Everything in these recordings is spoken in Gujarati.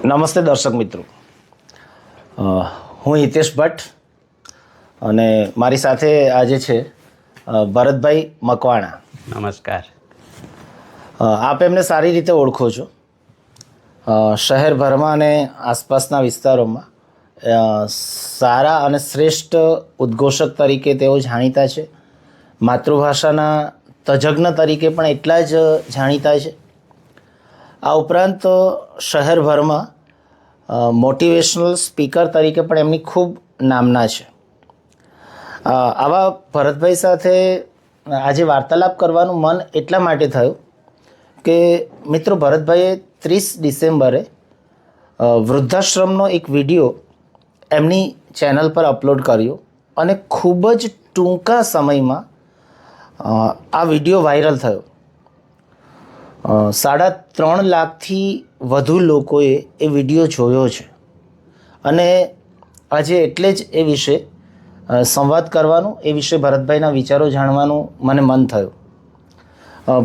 નમસ્તે દર્શક મિત્રો, હું હિતેશ ભટ્ટ અને મારી સાથે આજે છે ભરતભાઈ મકવાણા. નમસ્કાર. આપ એમને સારી રીતે ઓળખો છો. શહેરભરમાં અને આસપાસના વિસ્તારોમાં સારા અને શ્રેષ્ઠ ઉદ્ઘોષક તરીકે તેઓ જાણીતા છે. માતૃભાષાના તજજ્ઞ તરીકે પણ એટલા જ જાણીતા છે. આ ઉપરાંત શહેરભરમાં મોટિવેશનલ સ્પીકર તરીકે પણ એમની ખૂબ નામના છે. આવા ભરતભાઈ સાથે આજે વાર્તાલાપ કરવાનું મન એટલા માટે થયું કે મિત્રો, ભરતભાઈએ 30 ડિસેમ્બરે વૃદ્ધાશ્રમનો એક વિડીયો એમની ચેનલ પર અપલોડ કર્યો અને ખૂબ જ ટૂંકા સમયમાં આ વિડીયો વાયરલ થયો. 3.5 લાખથી વધુ લોકોએ એ વિડીયો જોયો છે અને આજે એટલે જ એ વિશે સંવાદ કરવાનું, એ વિશે ભરતભાઈના વિચારો જાણવાનું મને મન થયું.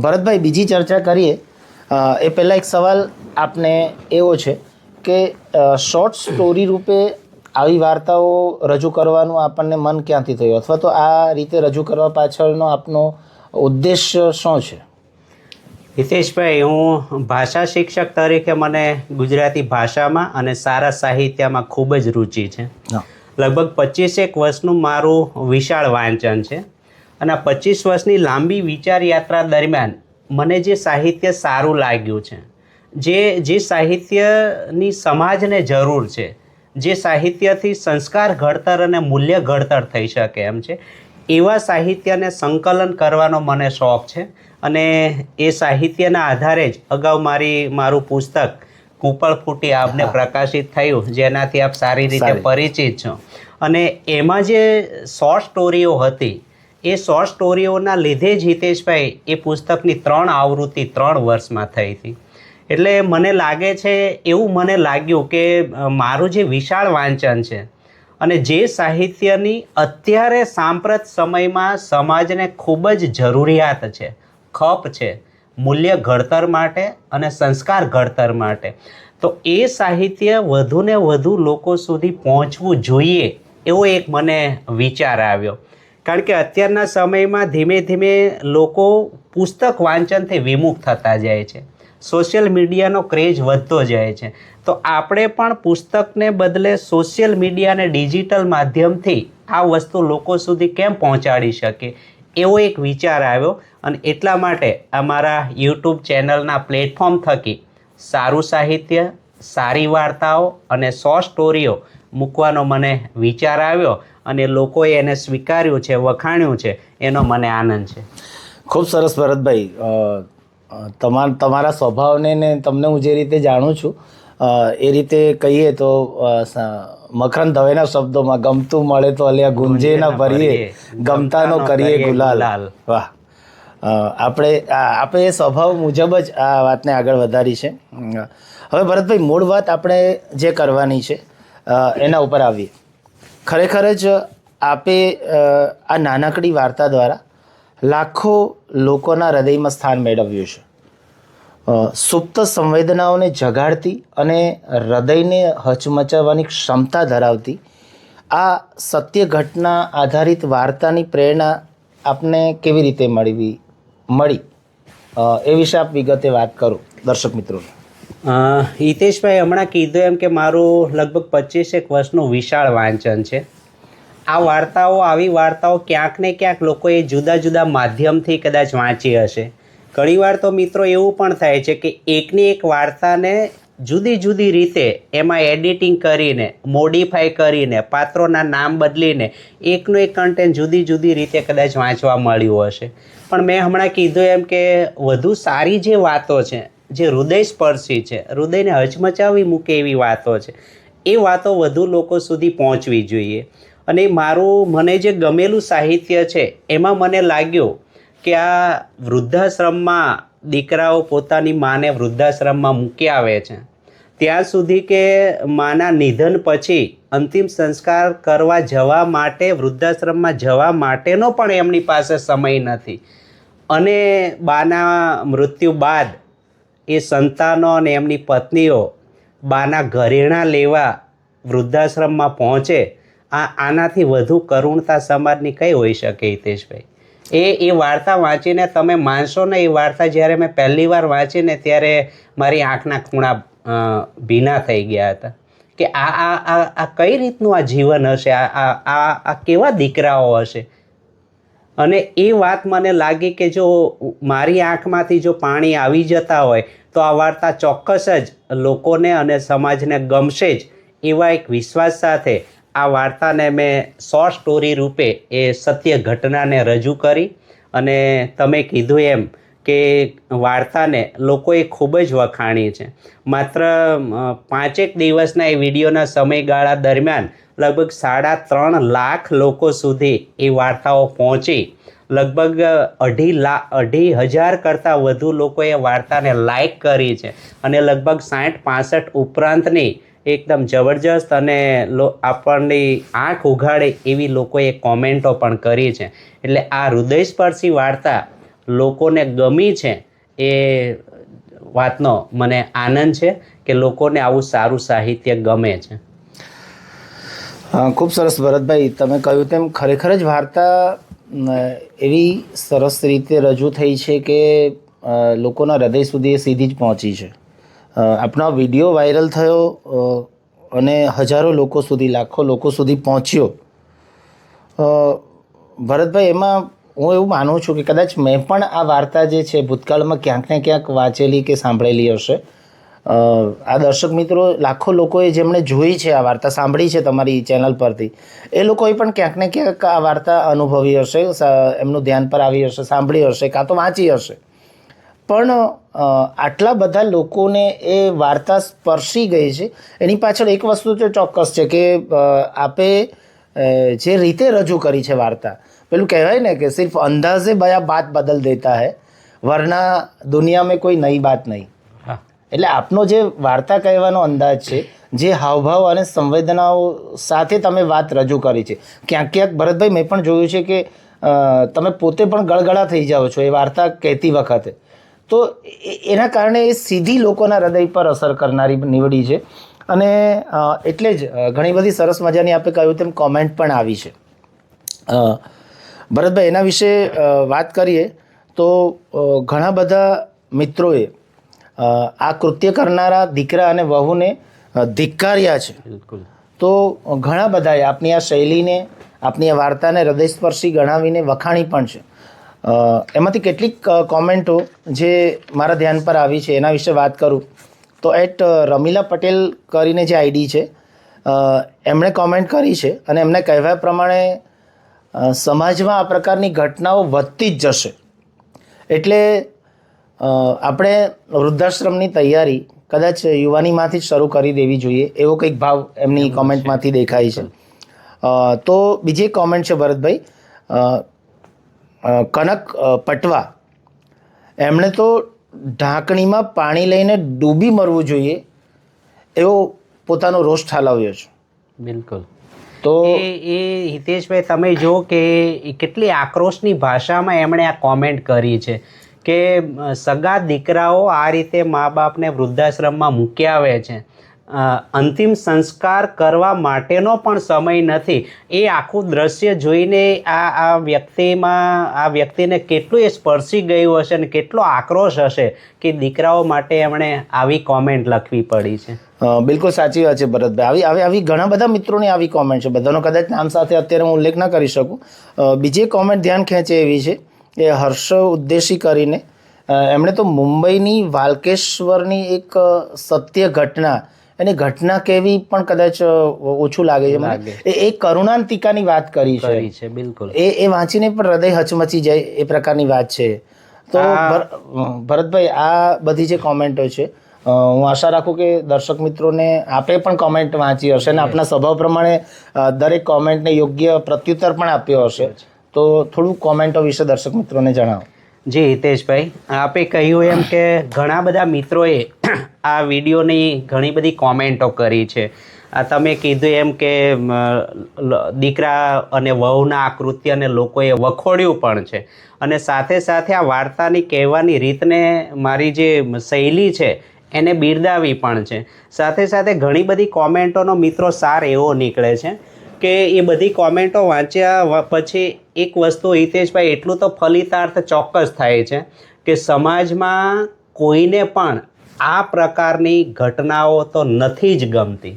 ભરતભાઈ, બીજી ચર્ચા કરીએ એ પહેલાં એક સવાલ આપને એવો છે કે શોર્ટ સ્ટોરી રૂપે આવી વાર્તાઓ રજૂ કરવાનું આપણને મન ક્યાંથી થયું, અથવા તો આ રીતે રજૂ કરવા પાછળનો આપનો ઉદ્દેશ્ય શું છે? હિતેશભાઈ, હું ભાષા શિક્ષક તરીકે મને ગુજરાતી ભાષામાં અને સારા સાહિત્યમાં ખૂબ જ રુચિ છે. લગભગ 25 વર્ષનું મારું વિશાળ વાંચન છે અને આ 25 વર્ષની લાંબી વિચાર યાત્રા દરમિયાન મને જે સાહિત્ય સારું લાગ્યું છે, જે સાહિત્યની સમાજને જરૂર છે, જે સાહિત્યથી સંસ્કાર ઘડતર અને મૂલ્ય ઘડતર થઈ શકે એમ છે, એવા સાહિત્યને સંકલન કરવાનો મને શોખ છે. અને એ સાહિત્યના આધારે જ અગાઉ મારું પુસ્તક કૂપળ ફૂટી આપને પ્રકાશિત થયું, જેનાથી આપ સારી રીતે પરિચિત છો. અને એમાં જે શોર્ટ સ્ટોરીઓ હતી, એ શોર્ટ સ્ટોરીઓના લીધે જ હિતેશભાઈ એ પુસ્તકની 3 આવૃત્તિ 3 વર્ષમાં થઈ હતી. એટલે મને લાગે છે, એવું મને લાગ્યું કે મારું જે વિશાળ વાંચન છે અને જે સાહિત્યની અત્યારે સાંપ્રત સમયમાં સમાજને ખૂબ જ જરૂરિયાત છે, ખપ છે, મૂલ્ય ઘડતર માટે અને સંસ્કાર ઘડતર માટે, તો એ સાહિત્ય વધુને વધુ લોકો સુધી પહોંચવું જોઈએ એવો એક મને વિચાર આવ્યો. કારણ કે અત્યારના સમયમાં ધીમે ધીમે લોકો પુસ્તક વાંચનથી વિમુખ થતા જાય છે, સોશિયલ મીડિયાનો ક્રેઝ વધતો જાય છે. તો આપણે પણ પુસ્તકને બદલે સોશિયલ મીડિયા અને ડિજિટલ માધ્યમથી આ વસ્તુ લોકો સુધી કેમ પહોંચાડી શકે, એવો એક વિચાર આવ્યો. અને એટલા માટે અમારા યુટ્યુબ ચેનલના પ્લેટફોર્મ થકી સારું સાહિત્ય, સારી વાર્તાઓ અને શોર્ટ સ્ટોરીઓ મૂકવાનો મને વિચાર આવ્યો અને લોકોએ એને સ્વીકાર્યું છે, વખાણ્યું છે, એનો મને આનંદ છે. ખૂબ સરસ ભરતભાઈ. તમારા સ્વભાવને ને તમને હું જે રીતે જાણું છું એ રીતે કહીએ તો મકરંદ દવેના શબ્દોમાં ગમતું મળે તો અલ્યા ગુંજે ના ભરીએ, ગમતાનો કરીએ ગુલાલ. વાહ! આપણે એ સ્વભાવ મુજબ જ આ વાતને આગળ વધારી છે. હવે ભરતભાઈ, મૂળ વાત આપણે જે કરવાની છે એના ઉપર આવીએ. ખરેખર જ આપે આ નાનકડી વાર્તા દ્વારા લાખો લોકોના હૃદયમાં સ્થાન મેળવ્યું છે. સુપ્ત સંવેદનાઓને જગાડતી અને હૃદયને હચમચાવવાની ક્ષમતા ધરાવતી આ સત્ય ઘટના આધારિત વાર્તાની પ્રેરણા આપને કેવી રીતે મળી એ વિશે આપ વિગતે વાત કરો દર્શક મિત્રોને. હિતેશભાઈ, હમણાં કીધું એમ કે મારું લગભગ 25 વર્ષનું વિશાળ વાંચન છે. આવી વાર્તાઓ ક્યાંક ને ક્યાંક લોકોએ જુદા જુદા માધ્યમથી કદાચ વાંચી હશે. ઘણીવાર તો મિત્રો એવું પણ થાય છે કે એકની એક વાર્તાને જુદી જુદી રીતે એમાં એડિટિંગ કરીને, મોડિફાઈ કરીને, પાત્રોના નામ બદલીને એકનું એક કન્ટેન્ટ જુદી જુદી રીતે કદાચ વાંચવા મળ્યું હશે. પણ મેં હમણાં કીધું એમ કે વધુ સારી જે વાતો છે, જે હૃદયસ્પર્શી છે, હૃદયને હચમચાવી મૂકે એવી વાતો છે, એ વાતો વધુ લોકો સુધી પહોંચવી જોઈએ. અને મને જે ગમેલું સાહિત્ય છે એમાં મને લાગ્યું કે આ વૃદ્ધાશ્રમમાં દીકરાઓ પોતાની માને વૃદ્ધાશ્રમમાં મૂકી આવે છે, ત્યાં સુધી કે માના નિધન પછી અંતિમ સંસ્કાર કરવા જવા માટે, વૃદ્ધાશ્રમમાં જવા માટેનો પણ એમની પાસે સમય નથી. અને બાના મૃત્યુ બાદ એ સંતાનો અને એમની પત્નીઓ બાના ઘરેણાં લેવા વૃદ્ધાશ્રમમાં પહોંચે, આનાથી વધુ કરુણતા સમાજની કઈ હોઈ શકે હિતેશભાઈ? એ વાર્તા વાંચીને તમે માનશો ને, એ વાર્તા જ્યારે મેં પહેલી વાર વાંચીને ત્યારે મારી આંખના ખૂણા ભીના થઈ ગયા હતા કે આ કઈ રીતનું આ જીવન હશે, આ કેવા દીકરાઓ હશે. અને એ વાત મને લાગી કે જો મારી આંખમાંથી જો પાણી આવી જતા હોય તો આ વાર્તા ચોક્કસ જ લોકોને અને સમાજને ગમશે જ, એવા એક વિશ્વાસ સાથે આ વાર્તાને મેં શોર્ટ સ્ટોરી રૂપે એ સત્ય ઘટનાને રજૂ કરી. અને તમે કીધું એમ કે વાર્તાને લોકોએ ખૂબ જ વખાણી છે. માત્ર 5 દિવસના એ વિડીયોના સમયગાળા દરમિયાન લગભગ 3.5 લાખ લોકો સુધી એ વાર્તાઓ પહોંચી. લગભગ 2,500 કરતાં વધુ લોકોએ વાર્તાને લાઈક કરી છે અને લગભગ 60-65 ઉપરાંતની એકદમ જબરજસ્ત અને આપણની આંખ ઉઘાડે એવી લોકોએ કોમેન્ટો પણ કરી છે. એટલે આ હૃદયસ્પર્શી વાર્તા લોકોને ગમી છે એ વાતનો મને આનંદ છે કે લોકોને આવું સારું સાહિત્ય ગમે છે. ખૂબ સરસ ભરતભાઈ, તમે કહ્યું તેમ ખરેખર જ વાર્તા એવી સરસ રીતે રજૂ થઈ છે કે લોકોના હૃદય સુધી એ સીધી જ પહોંચી છે. આપનો વિડીયો વાયરલ થયો અને હજારો લોકો સુધી, લાખો લોકો સુધી પહોંચ્યો. ભરતભાઈ, એમાં હું એવું માનું છું કે કદાચ મેં પણ આ વાર્તા જે છે ભૂતકાળમાં ક્યાંક ને ક્યાંક વાંચેલી કે સાંભળેલી હશે. આ દર્શક મિત્રો, લાખો લોકોએ જેમણે જોઈ છે આ વાર્તા, સાંભળી છે તમારી ચેનલ પરથી, એ લોકોએ પણ ક્યાંક ને ક્યાંક આ વાર્તા અનુભવી હશે, એમનું ધ્યાન પર આવી હશે, સાંભળી હશે, કાં તો વાંચી હશે. પણ આટલા બધા લોકોને એ વાર્તા સ્પર્શી ગઈ છે, એની પાછળ એક વસ્તુ તો ચોક્કસ છે કે આપે જે રીતે રજૂ કરી છે વાર્તા, પેલું કહેવાય ને કે સિર્ફ અંદાજે બયા બાત બદલ દેતા હૈ, વરના દુનિયા મેં કોઈ નઈ બાત નહીં. એટલે આપનો જે વાર્તા કહેવાનો અંદાજ છે, જે હાવભાવ અને સંવેદનાઓ સાથે તમે વાત રજૂ કરી છે, ક્યાંક ક્યાંક ભરતભાઈ મેં પણ જોયું છે કે તમે પોતે પણ ગળગળા થઈ જાઓ છો એ વાર્તા કહેતી વખતે. તો એના કારણે એ સીધી લોકોના હૃદય પર અસર કરનારી નીવડી છે. અને એટલે જ ઘણી બધી સરસ મજાની આપણે કહ્યું તેમ કોમેન્ટ પણ આવી છે. ભરતભાઈ, એના વિશે વાત કરીએ તો ઘણા બધા મિત્રોએ આ કૃત્ય કરનારા દીકરા અને વહુને ધિક્કાર્યા છે. તો ઘણા બધાએ આપની આ શૈલીને, આપની આ વાર્તાને હૃદયસ્પર્શી ગણાવીને વખાણી પણ છે. એમાંથી કેટલીક કોમેન્ટો જે મારા ધ્યાન પર આવી છે એના વિશે વાત કરું તો રમીલા પટેલ કરીને જે આઈડી છે, એમણે કોમેન્ટ કરી છે અને એમને કહેવા પ્રમાણે સમાજમાં આ પ્રકારની ઘટનાઓ વધતી જ જશે, એટલે આપણે વૃદ્ધાશ્રમની તૈયારી કદાચ યુવાનીમાંથી જ શરૂ કરી દેવી જોઈએ, એવો કંઈક ભાવ એમની કોમેન્ટમાંથી દેખાય છે. તો બીજી એક કોમેન્ટ છે ભરતભાઈ, કનક પટવા, એમણે તો ઢાંકણીમાં પાણી લઈને ડૂબી મરવું જોઈએ એવો પોતાનો રોષ ઠાલવ્યો છે. બિલકુલ. તો એ હિતેશભાઈ, તમે જો કે કેટલી આક્રોશની ભાષામાં એમણે આ કોમેન્ટ કરી છે કે સગા દીકરાઓ આ રીતે મા બાપને વૃદ્ધાશ્રમમાં મૂકી આવે છે, અંતિમ સંસ્કાર કરવા માટેનો પણ સમય નથી. એ આખું દ્રશ્ય જોઈને આ વ્યક્તિને કેટલું એ સ્પર્શી ગયું હશે અને કેટલો આક્રોશ હશે કે દીકરાઓ માટે એમણે આવી કોમેન્ટ લખવી પડી છે. બિલકુલ સાચી વાત છે ભરતભાઈ. આવી ઘણા બધા મિત્રોની આવી કોમેન્ટ છે, બધાનો કદાચ નામ સાથે અત્યારે હું ઉલ્લેખ ન કરી શકું. બીજી એક કોમેન્ટ ધ્યાન ખેંચે એવી છે એ હર્ષ ઉદ્દેશી કરીને, એમણે તો મુંબઈની વાલકેશ્વરની એક સત્ય ઘટના, એની ઘટના કેવી પણ કદાચ ઓછું લાગે છે મને, એ કરુણાંતિકાની વાત કરી છે. બિલકુલ. એ વાંચીને પણ હૃદય હચમચી જાય એ પ્રકારની વાત છે. તો ભરતભાઈ, આ બધી જે કોમેન્ટો છે, હું આશા રાખું કે દર્શક મિત્રોને આપે પણ કોમેન્ટ વાંચી હશે અને આપના સ્વભાવ પ્રમાણે દરેક કોમેન્ટને યોગ્ય પ્રત્યુત્તર પણ આપ્યો હશે. તો થોડું કોમેન્ટો વિશે દર્શક મિત્રોને જણાવો. જી હિતેશભાઈ, આપે કહ્યું એમ કે ઘણા બધા મિત્રોએ આ વિડીયોની ઘણી બધી કોમેન્ટો કરી છે. આ તમે કીધું એમ કે દીકરા અને વહુના આ કૃત્યને લોકોએ વખોડ્યું પણ છે અને સાથે સાથે આ વાર્તાની કહેવાની રીતને, મારી જે શૈલી છે એને બિરદાવી પણ છે. સાથે સાથે ઘણી બધી કોમેન્ટોનો મિત્રો સાર એવો નીકળે છે કે એ બધી કોમેન્ટો વાંચ્યા પછી એક વસ્તુ હિતેશભાઈ એટલું તો ફલિતાર્થ ચોક્કસ થાય છે કે સમાજમાં કોઈને પણ આ પ્રકારની ઘટનાઓ તો નથી જ ગમતી.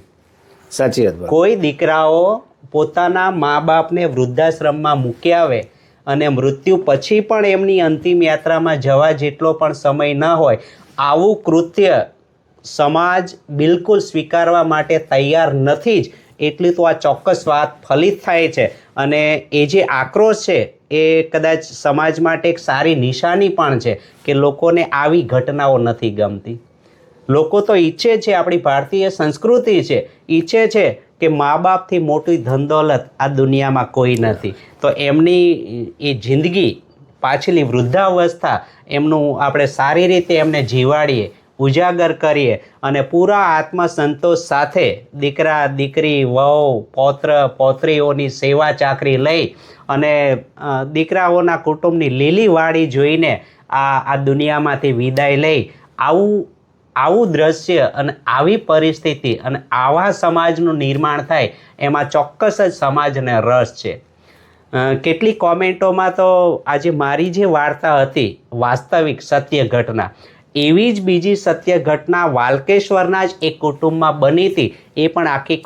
સાચી વાત. કોઈ દીકરાઓ પોતાના મા બાપને વૃદ્ધાશ્રમમાં મૂકી આવે અને મૃત્યુ પછી પણ એમની અંતિમ યાત્રામાં જવા જેટલો પણ સમય ન હોય, આવું કૃત્ય સમાજ બિલકુલ સ્વીકારવા માટે તૈયાર નથી જ. એટલી તો આ ચોક્કસ વાત ફલિત થાય છે અને એ જે આક્રોશ છે એ કદાચ સમાજ માટે એક સારી નિશાની પણ છે કે લોકોને આવી ઘટનાઓ નથી ગમતી. લોકો તો ઈચ્છે છે, આપણી ભારતીય સંસ્કૃતિ છે, ઈચ્છે છે કે મા બાપથી મોટી ધન દોલત આ દુનિયામાં કોઈ નથી. તો એમની એ જિંદગી પાછલી વૃદ્ધાવસ્થા એમનું આપણે સારી રીતે એમને જીવાડીએ, ઉજાગર કરીએ અને પૂરા આત્મસંતોષ સાથે દીકરા દીકરી વહુ પૌત્ર પૌત્રીઓની સેવા ચાકરી લઈ અને દીકરાઓના કુટુંબની લીલી વાડી જોઈને આ દુનિયામાંથી વિદાય લઈ આવું દ્રશ્ય અને આવી પરિસ્થિતિ અને આવા સમાજનું નિર્માણ થાય એમાં ચોક્કસ જ સમાજને રસ છે. કેટલીક કોમેન્ટોમાં તો આજે મારી જે વાર્તા હતી વાસ્તવિક સત્ય ઘટના, એવી જ બીજી સત્ય ઘટના વાલકેશ્વરના જ એક કુટુંબમાં બની હતી. એ પણ આખી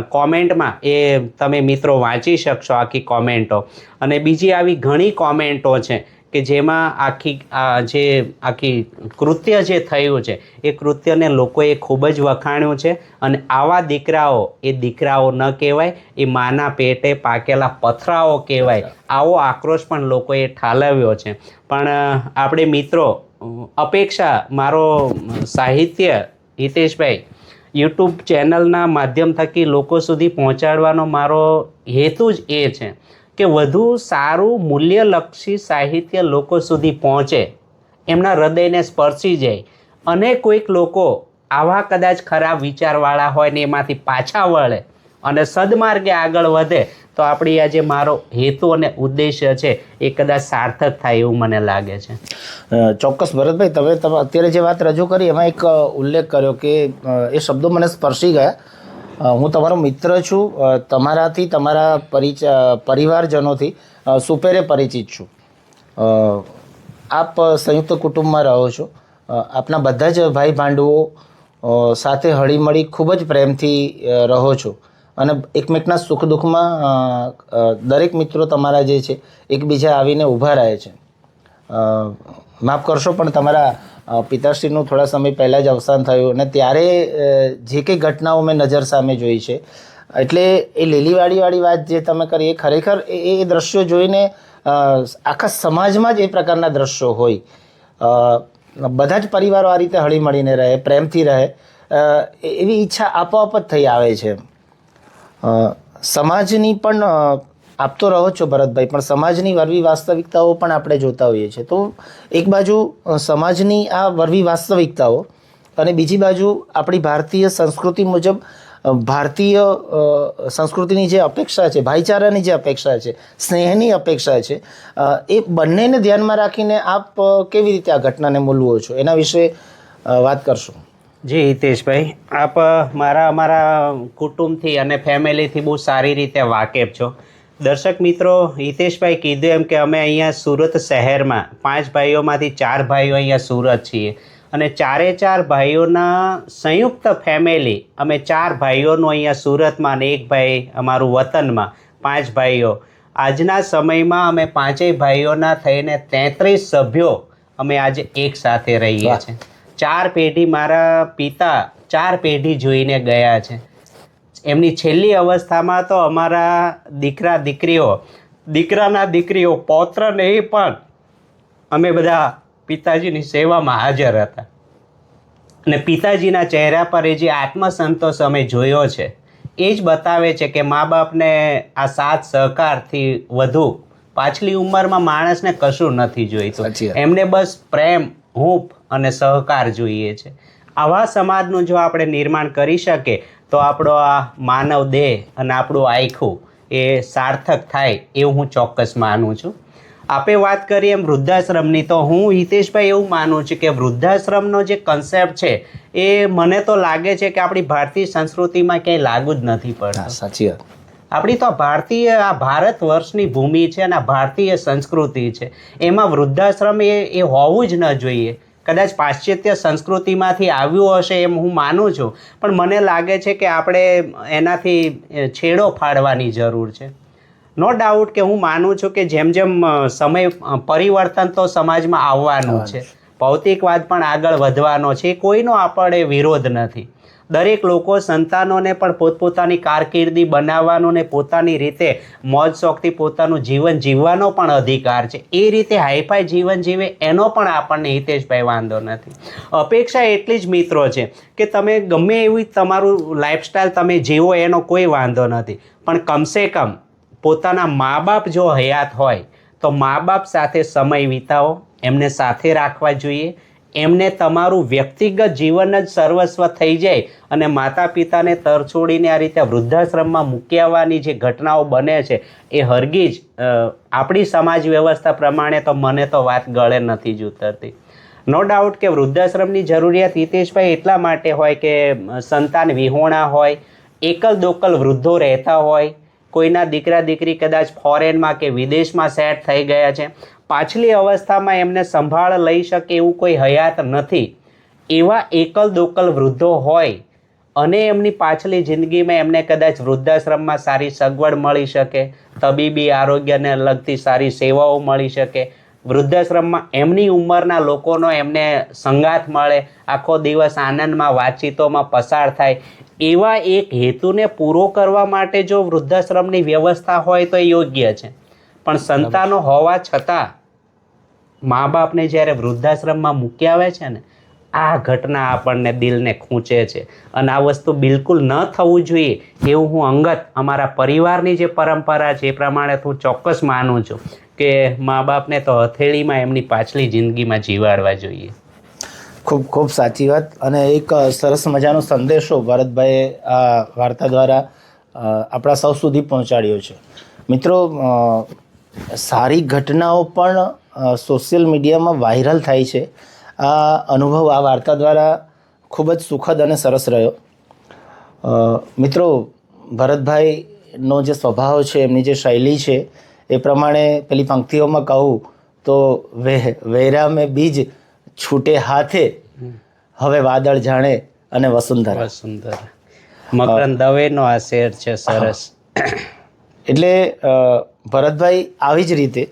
કોમેન્ટમાં એ તમે મિત્રો વાંચી શકશો આખી કોમેન્ટો. અને બીજી આવી ઘણી કોમેન્ટો છે કે જેમાં આખી કૃત્ય જે થયું છે એ કૃત્યને લોકોએ ખૂબ જ વખાણ્યું છે. અને આવા દીકરાઓ એ દીકરાઓ ન કહેવાય, એ માના પેટે પાકેલા પથરાઓ કહેવાય. આવો આક્રોશ પણ લોકોએ ઠાલવ્યો છે. પણ આપણે મિત્રો અપેક્ષા, મારો સાહિત્ય હિતેશભાઈ યુટ્યુબ ચેનલના માધ્યમ થકી લોકો સુધી પહોંચાડવાનો મારો હેતુ જ એ છે કે વધુ સારું મૂલ્યલક્ષી સાહિત્ય લોકો સુધી પહોંચે, એમના હૃદયને સ્પર્શી જાય અને કોઈક લોકો આવા કદાચ ખરાબ વિચારવાળા હોય ને એમાંથી પાછા વળે અને સદમાર્ગે આગળ વધે તો આપણી આ જે મારો હેતુ અને ઉદ્દેશ્ય છે એ કદાચ સાર્થક થાય એવું મને લાગે છે. ચોક્કસ ભરતભાઈ, તમે અત્યારે જે વાત રજૂ કરી એમાં એક ઉલ્લેખ કર્યો કે એ શબ્દો મને સ્પર્શી ગયા. હું તમારો મિત્ર છું, તમારાથી તમારા પરિવારજનોથી સુપેરે પરિચિત છું. આપ સંયુક્ત કુટુંબમાં રહો છો, આપના બધા જ ભાઈ ભાંડુઓ સાથે હળીમળી ખૂબ જ પ્રેમથી રહો છો અને એકમેકના સુખ દુઃખમાં દરેક મિત્રો તમારા જે છે એકબીજા આવીને ઊભા રહે છે. માફ કરશો પણ તમારા પિતાશ્રીનું થોડા સમય પહેલાં જ અવસાન થયું અને ત્યારે જે કંઈ ઘટનાઓ મેં નજર સામે જોઈ છે, એટલે એ લીલીવાડીવાળી વાત જે તમે કરી એ ખરેખર એ દ્રશ્યો જોઈને આખા સમાજમાં જ એ પ્રકારના દ્રશ્યો હોય, બધા જ પરિવારો આ રીતે હળી મળીને રહે, પ્રેમથી રહે, એવી ઈચ્છા આપોઆપ જ થઈ આવે છે. સમાજની પણ આપ તો રહો છો ભરતભાઈ, પણ સમાજની વરવી વાસ્તવિકતાઓ પણ આપણે જોતા હોઈએ છીએ. તો એક બાજુ સમાજની આ વરવી વાસ્તવિકતાઓ અને બીજી બાજુ આપણી ભારતીય સંસ્કૃતિ મુજબ ભારતીય સંસ્કૃતિની જે અપેક્ષા છે, ભાઈચારાની જે અપેક્ષા છે, સ્નેહની અપેક્ષા છે, એ બંનેને ધ્યાનમાં રાખીને આપ કેવી રીતે આ ઘટનાને મૂલવો છો એના વિશે વાત કરશો. જી હિતેશભાઈ, આપ અમારા કુટુંબથી અને ફેમિલીથી બહુ સારી રીતે વાકેફ છો. દર્શક મિત્રો, હિતેશભાઈ કીધું એમ કે અમે અહીંયા સુરત શહેરમાં 5 ભાઈઓમાંથી 4 ભાઈઓ અહીંયા સુરત છીએ અને 4 ભાઈઓના સંયુક્ત ફેમિલી, અમે 4 ભાઈઓનું અહીંયા સુરતમાં અને 1 ભાઈ અમારું વતનમાં, 5 ભાઈઓ. આજના સમયમાં અમે 5 ભાઈઓના થઈને 33 સભ્યો અમે આજે એક સાથે રહીએ છીએ. 4 પેઢી, મારા પિતા 4 પેઢી જોઈને ગયા છે. એમની છેલ્લી અવસ્થામાં તો અમારા દીકરાના દીકરીઓ, પૌત્ર નહીં પણ અમે બધા પિતાજીની સેવામાં હાજર હતા અને પિતાજીના ચહેરા પર એ જે આત્મસંતોષ અમે જોયો છે એ જ બતાવે છે કે મા બાપને આ સાથ સહકારથી વધુ પાછલી ઉંમરમાં માણસને કશું નથી જોઈતું. એમને બસ પ્રેમ, હૂંફ અને સહકાર જોઈએ છે. આવા સમાજનું જો આપણે નિર્માણ કરી શકીએ તો આપણો આ માનવ દેહ અને આપણું આખું એ સાર્થક થાય એવું હું ચોક્કસ માનું છું. આપે વાત કરીએ એમ વૃદ્ધાશ્રમની, તો હું હિતેશભાઈ એવું માનું છું કે વૃદ્ધાશ્રમનો જે કન્સેપ્ટ છે એ મને તો લાગે છે કે આપણી ભારતીય સંસ્કૃતિમાં ક્યાંય લાગુ જ નથી પડતો. સાચી વાત. આપણી તો ભારતીય, આ ભારત વર્ષની ભૂમિ છે અને આ ભારતીય સંસ્કૃતિ છે, એમાં વૃદ્ધાશ્રમ એ હોવું જ ન જોઈએ. કદાચ પાશ્ચાત્ય સંસ્કૃતિમાંથી આવ્યું હશે એમ હું માનું છું, પણ મને લાગે છે કે આપણે એનાથી છેડો ફાડવાની જરૂર છે. નો ડાઉટ કે હું માનું છું કે જેમ જેમ સમય પરિવર્તન તો સમાજમાં આવવાનું છે, ભૌતિકવાદ પણ આગળ વધવાનો છે, એ કોઈનો આપણે વિરોધ નથી. દરેક લોકો સંતાનોને પણ પોતપોતાની કારકિર્દી બનાવવાનો ને પોતાની રીતે મોજ શોખથી પોતાનું જીવન જીવવાનો પણ અધિકાર છે. એ રીતે હાઈફાઈ જીવન જીવે એનો પણ આપણને હિતેશભાઈ વાંધો નથી. અપેક્ષા એટલી જ મિત્રો છે કે તમે ગમે એવી તમારું લાઈફસ્ટાઈલ તમે જીવો એનો કોઈ વાંધો નથી, પણ કમસે કમ પોતાના મા બાપ જો હયાત હોય તો મા બાપ સાથે સમય વિતાવો, એમને સાથે રાખવા જોઈએ. એમને તમારું વ્યક્તિગત જીવન જ સર્વસ્વ થઈ જાય અને માતા પિતાને તરછોડીને આ રીતે વૃદ્ધાશ્રમમાં મૂકી આવવાની જે ઘટનાઓ બને છે એ હરગીજ આપણી સમાજ વ્યવસ્થા પ્રમાણે તો મને તો વાત ગળે નથી જ ઉતરતી. નો ડાઉટ કે વૃદ્ધાશ્રમની જરૂરિયાત હિતેશભાઈ એટલા માટે હોય કે સંતાન વિહોણા હોય, એકલ દોકલ વૃદ્ધો રહેતા હોય, કોઈના દીકરા દીકરી કદાચ ફોરેનમાં કે વિદેશમાં સેટ થઈ ગયા છે, પાછલી અવસ્થામાં એમને સંભાળ લઈ શકે એવું કોઈ હયાત નથી, એવા એકલ દોકલ વૃદ્ધો હોય અને એમની પાછલી જિંદગીમાં એમને કદાચ વૃદ્ધાશ્રમમાં સારી સગવડ મળી શકે, તબીબી આરોગ્યને લગતી સારી સેવાઓ મળી શકે, વૃદ્ધાશ્રમમાં એમની ઉંમરના લોકોનો એમને સંગાથ મળે, આખો દિવસ આનંદમાં વાતચીતોમાં પસાર થાય, એવા એક હેતુને પૂરો કરવા માટે જો વૃદ્ધાશ્રમની વ્યવસ્થા હોય તો એ યોગ્ય છે. પણ સંતાનો હોવા છતાં મા બાપને જ્યારે વૃદ્ધાશ્રમમાં મૂકી આવે છે ને, આ ઘટના આપણને દિલને ખૂંચે છે અને આ વસ્તુ બિલકુલ ન થવું જોઈએ એવું હું અંગત અમારા પરિવારની જે પરંપરા છે એ પ્રમાણે હું ચોક્કસ માનું છું કે મા બાપને તો હથેળીમાં એમની પાછલી જિંદગીમાં જીવાડવા જોઈએ. ખૂબ ખૂબ સાચી વાત. અને એક સરસ મજાનો સંદેશો ભરતભાઈએ આ વાર્તા દ્વારા આપણા સૌ સુધી પહોંચાડ્યો છે. મિત્રો, સારી ઘટનાઓ પણ સોશિયલ મીડિયામાં વાયરલ થાય છે. આ અનુભવ આ વાર્તા દ્વારા ખૂબ જ સુખદ અને સરસ રહ્યો. મિત્રો, ભરતભાઈનો જે સ્વભાવ છે, એમની જે શૈલી છે એ પ્રમાણે પેલી પંક્તિઓમાં કહું તો વેરા મેં બીજ છૂટે હાથે, હવે વાદળ જાણે અને વસુંધરા. મકરંદ દવેનો આ શેર છે, સરસ. એટલે ભરતભાઈ આવી જ રીતે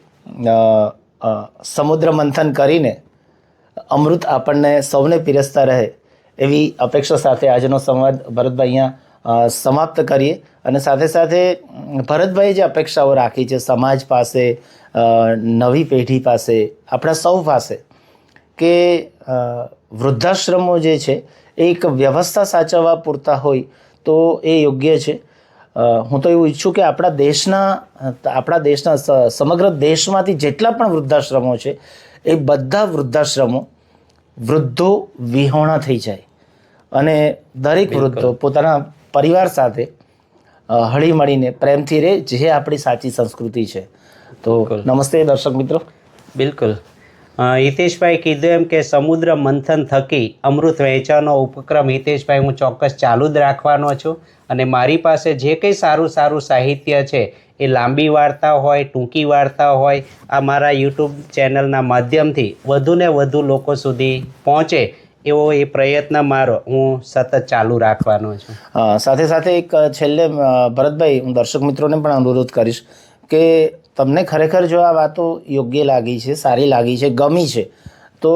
સમુદ્ર મંથન કરીને અમૃત આપણને સૌને પીરસતા રહે એવી અપેક્ષા સાથે આજનો સંવાદ ભરતભાઈ અહીંયા સમાપ્ત કરીએ. અને સાથે સાથે ભરતભાઈએ જે અપેક્ષાઓ રાખી છે સમાજ પાસે, નવી પેઢી પાસે, આપણા સૌ પાસે, કે વૃદ્ધાશ્રમો જે છે એ એક વ્યવસ્થા સાચવવા પૂરતા હોય તો એ યોગ્ય છે. હું તો એવું ઈચ્છું કે આપણા દેશના સમગ્ર દેશમાંથી જેટલા પણ વૃદ્ધાશ્રમો છે એ બધા વૃદ્ધાશ્રમો વૃદ્ધો વિહોણા થઈ જાય અને દરેક વૃદ્ધો પોતાના પરિવાર સાથે હળી મળીને પ્રેમથી રહે, જે આપણી સાચી સંસ્કૃતિ છે. તો નમસ્તે દર્શક મિત્રો. બિલકુલ. હિતેશભાઈ કીધું એમ કે સમુદ્ર મંથન થકી અમૃત વહેંચવાનો ઉપક્રમ હિતેશભાઈ હું ચોક્કસ ચાલુ જ રાખવાનો છું. અને મારી પાસે જે કંઈ સારું સારું સાહિત્ય છે એ લાંબી વાર્તા હોય, ટૂંકી વાર્તા હોય, આ મારા યુટ્યુબ ચેનલના માધ્યમથી વધુને વધુ લોકો સુધી પહોંચે એવો એ પ્રયત્ન મારો હું સતત ચાલુ રાખવાનો છું. સાથે સાથે એક છેલ્લે ભરતભાઈ, હું દર્શક મિત્રોને પણ અનુરોધ કરીશ કે તમને ખરેખર જો આ વાતો યોગ્ય લાગી છે, સારી લાગી છે, ગમી છે, તો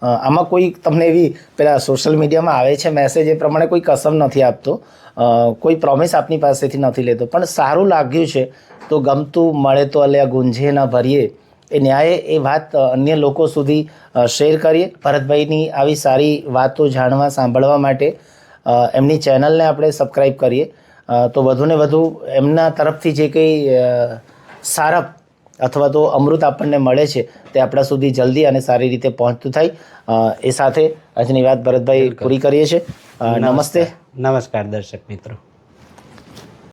આમાં કોઈ તમને એવી પેલા સોશિયલ મીડિયામાં આવે છે મેસેજ, એ પ્રમાણે કોઈ કસમ નથી આપતો, કોઈ પ્રોમિસ આપની પાસેથી નથી લેતો, પણ સારું લાગ્યું છે તો ગમતું મળે તો અલ્યા ગુંજે ન ભરીએ એ ન્યાય, એ વાત અન્ય લોકો સુધી શેર કરીએ. ભરતભાઈની આવી સારી વાતો જાણવા, સાંભળવા માટે એમની ચેનલને આપણે સબસ્ક્રાઈબ કરીએ તો વધુને વધુ એમના તરફથી જે કંઈ સારપ અથવા તો અમૃત આપણને મળે છે તે આપણા સુધી જલ્દી અને સારી રીતે પહોંચતું થાય. એ સાથે આજની વાત ભરતભાઈ પૂરી કરીએ છીએ. નમસ્તે. નમસ્કાર દર્શક મિત્રો.